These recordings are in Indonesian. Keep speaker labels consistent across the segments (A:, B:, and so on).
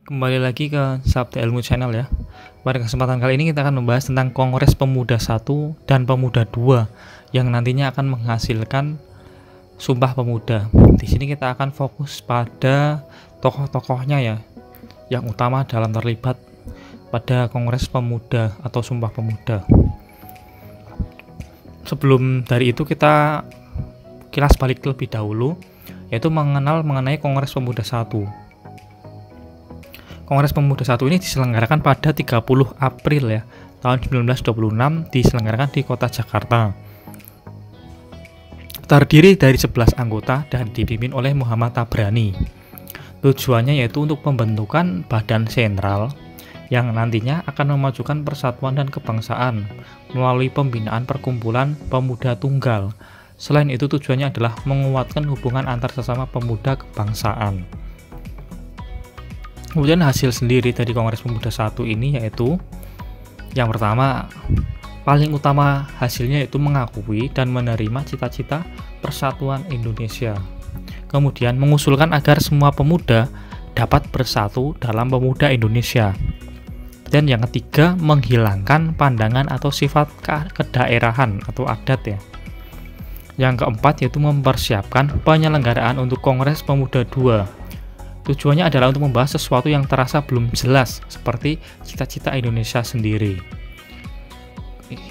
A: Kembali lagi ke Sabda Ilmu Channel ya. Pada kesempatan kali ini kita akan membahas tentang Kongres Pemuda 1 dan Pemuda 2 yang nantinya akan menghasilkan Sumpah Pemuda. Di sini kita akan fokus pada tokoh-tokohnya ya, yang utama dalam terlibat pada Kongres Pemuda atau Sumpah Pemuda. Sebelum dari itu kita kilas balik terlebih dahulu, yaitu mengenai Kongres Pemuda 1. Kongres Pemuda 1 ini diselenggarakan pada 30 April ya, tahun 1926 diselenggarakan di kota Jakarta. Terdiri dari 11 anggota dan dipimpin oleh Muhammad Tabrani. Tujuannya yaitu untuk pembentukan badan sentral yang nantinya akan memajukan persatuan dan kebangsaan melalui pembinaan perkumpulan pemuda tunggal. Selain itu tujuannya adalah menguatkan hubungan antar sesama pemuda kebangsaan. Kemudian hasil sendiri dari Kongres Pemuda 1 ini yaitu yang pertama, paling utama hasilnya yaitu mengakui dan menerima cita-cita persatuan Indonesia. Kemudian mengusulkan agar semua pemuda dapat bersatu dalam pemuda Indonesia. Dan yang ketiga, menghilangkan pandangan atau sifat kedaerahan atau adat ya. Yang keempat yaitu mempersiapkan penyelenggaraan untuk Kongres Pemuda 2. Tujuannya adalah untuk membahas sesuatu yang terasa belum jelas, seperti cita-cita Indonesia sendiri.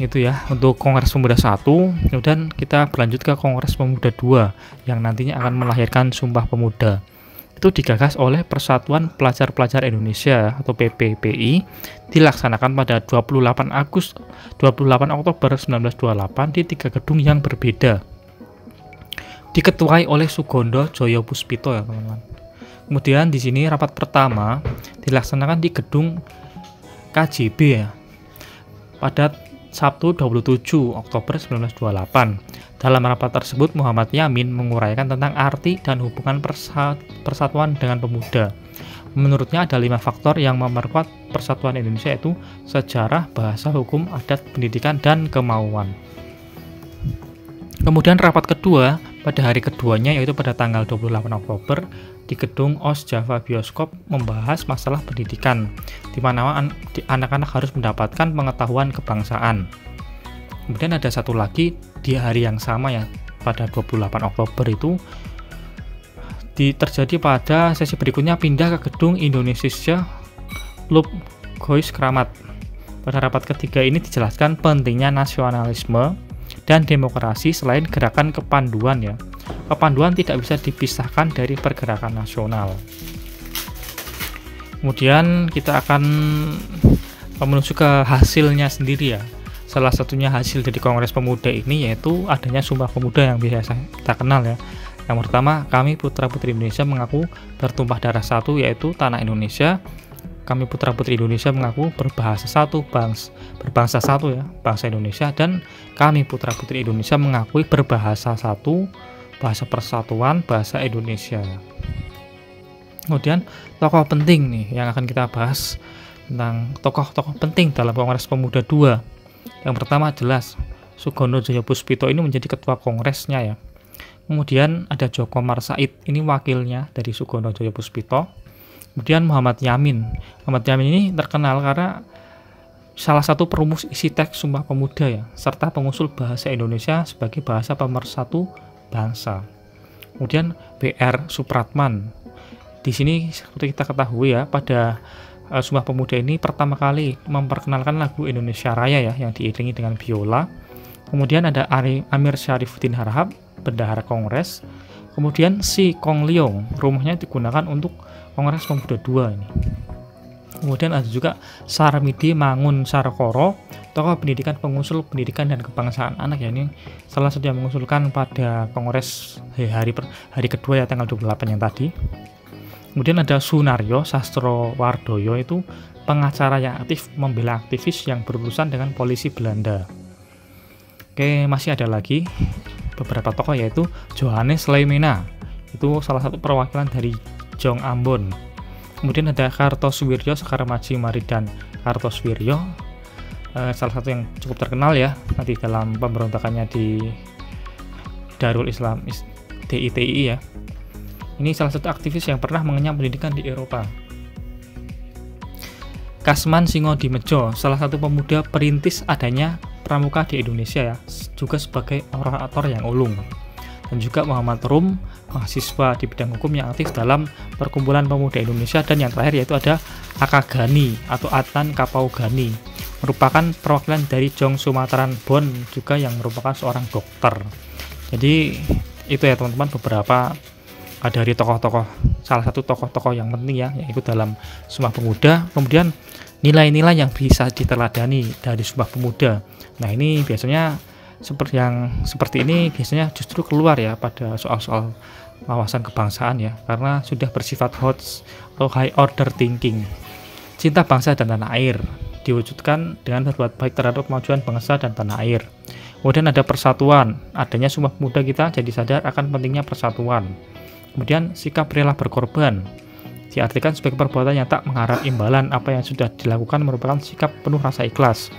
A: Itu ya untuk Kongres Pemuda 1, kemudian kita berlanjut ke Kongres Pemuda 2, yang nantinya akan melahirkan Sumpah Pemuda. Itu digagas oleh Persatuan Pelajar-Pelajar Indonesia atau PPPI, dilaksanakan pada 28 Oktober 1928 di 3 gedung yang berbeda. Diketuai oleh Sugondo Joyo Puspito ya teman-teman. Kemudian di sini rapat pertama dilaksanakan di gedung KJB ya, pada Sabtu 27 Oktober 1928. Dalam rapat tersebut Muhammad Yamin menguraikan tentang arti dan hubungan persatuan dengan pemuda. Menurutnya ada 5 faktor yang memperkuat persatuan Indonesia, yaitu sejarah, bahasa, hukum, adat, pendidikan, dan kemauan. Kemudian rapat kedua pada hari keduanya yaitu pada tanggal 28 Oktober di gedung OS Java Bioskop membahas masalah pendidikan, di mana anak-anak harus mendapatkan pengetahuan kebangsaan. Kemudian ada satu lagi di hari yang sama ya, pada 28 Oktober itu terjadi pada sesi berikutnya pindah ke gedung Indonesia Club Gois Kramat. Pada rapat ketiga ini dijelaskan pentingnya nasionalisme dan demokrasi selain gerakan kepanduan ya. Kepanduan tidak bisa dipisahkan dari pergerakan nasional. Kemudian kita akan menuju ke hasilnya sendiri ya. Salah satunya hasil dari Kongres Pemuda ini yaitu adanya Sumpah Pemuda yang biasa kita kenal ya. Yang pertama, kami putra-putri Indonesia mengaku bertumpah darah satu yaitu tanah Indonesia. Kami putra-putri Indonesia mengaku berbahasa satu, berbangsa satu ya, bangsa Indonesia, dan kami putra-putri Indonesia mengakui berbahasa satu, bahasa persatuan, bahasa Indonesia. Kemudian tokoh penting nih yang akan kita bahas tentang tokoh-tokoh penting dalam Kongres Pemuda 2. Yang pertama jelas Sugondo Joyo Puspito ini menjadi ketua kongresnya ya. Kemudian ada Djoko Marsaid, ini wakilnya dari Sugondo Joyo Puspito. Kemudian Muhammad Yamin. Muhammad Yamin ini terkenal karena salah satu perumus isi teks Sumpah Pemuda ya, serta pengusul bahasa Indonesia sebagai bahasa pemersatu bangsa. Kemudian B.R. Supratman. Di sini seperti kita ketahui ya, pada Sumpah Pemuda ini pertama kali memperkenalkan lagu Indonesia Raya ya, yang diiringi dengan biola. Kemudian ada Amir Syarifuddin Harahap, bendahara Kongres. Kemudian Si Kong Leong, rumahnya digunakan untuk Kongres Pemuda 2 ini. Kemudian ada juga Sarmidi Mangun Sarkoro, tokoh pendidikan pengusul pendidikan dan kebangsaan anak ya, ini salah satu yang mengusulkan pada Kongres hari kedua ya, tanggal 28 yang tadi. Kemudian ada Sunaryo Sastrowardoyo, itu pengacara yang aktif membela aktivis yang berurusan dengan polisi Belanda. Oke, masih ada lagi beberapa tokoh yaitu Johannes Leimena, itu salah satu perwakilan dari Jong Ambon. Kemudian ada Kartosuwiryo Sekarmaji Maridan Kartosuwiryo, salah satu yang cukup terkenal ya nanti dalam pemberontakannya di Darul Islam DITI ya. Ini salah satu aktivis yang pernah mengenyam pendidikan di Eropa. Kasman Singodimedjo, salah satu pemuda perintis adanya pramuka di Indonesia ya, juga sebagai orator yang ulung. Dan juga Muhammad Rum, mahasiswa di bidang hukum yang aktif dalam Perkumpulan Pemuda Indonesia. Dan yang terakhir yaitu ada Akagani atau Adnan Kapaugani, merupakan perwakilan dari Jong Sumatran Bon, juga yang merupakan seorang dokter. Jadi itu ya teman-teman, beberapa dari tokoh-tokoh, salah satu tokoh-tokoh yang penting ya, yaitu dalam Sumpah Pemuda. Kemudian nilai-nilai yang bisa diteladani dari Sumpah Pemuda. Nah ini biasanya seperti ini biasanya justru keluar ya pada soal-soal wawasan kebangsaan ya, karena sudah bersifat hot atau high order thinking. Cinta bangsa dan tanah air diwujudkan dengan berbuat baik terhadap kemajuan bangsa dan tanah air. Kemudian ada persatuan, adanya Sumpah Pemuda kita jadi sadar akan pentingnya persatuan. Kemudian sikap rela berkorban diartikan sebagai perbuatan yang tak mengharap imbalan. Apa yang sudah dilakukan merupakan sikap penuh rasa ikhlas,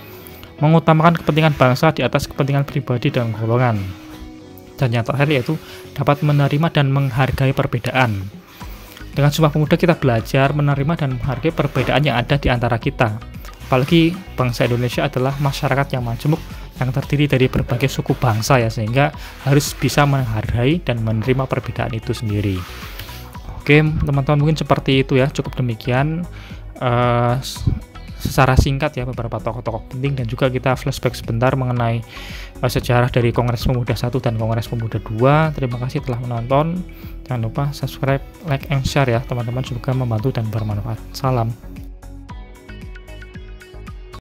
A: mengutamakan kepentingan bangsa di atas kepentingan pribadi dan golongan. Dan yang terakhir yaitu dapat menerima dan menghargai perbedaan. Dengan Sumpah Pemuda kita belajar menerima dan menghargai perbedaan yang ada di antara kita. Apalagi bangsa Indonesia adalah masyarakat yang majemuk, yang terdiri dari berbagai suku bangsa ya, sehingga harus bisa menghargai dan menerima perbedaan itu sendiri. Oke teman-teman, mungkin seperti itu ya, cukup demikian secara singkat ya beberapa tokoh-tokoh penting, dan juga kita flashback sebentar mengenai sejarah dari Kongres Pemuda 1 dan Kongres Pemuda 2. Terima kasih telah menonton, jangan lupa subscribe, like, and share ya teman-teman, semoga membantu dan bermanfaat. Salam.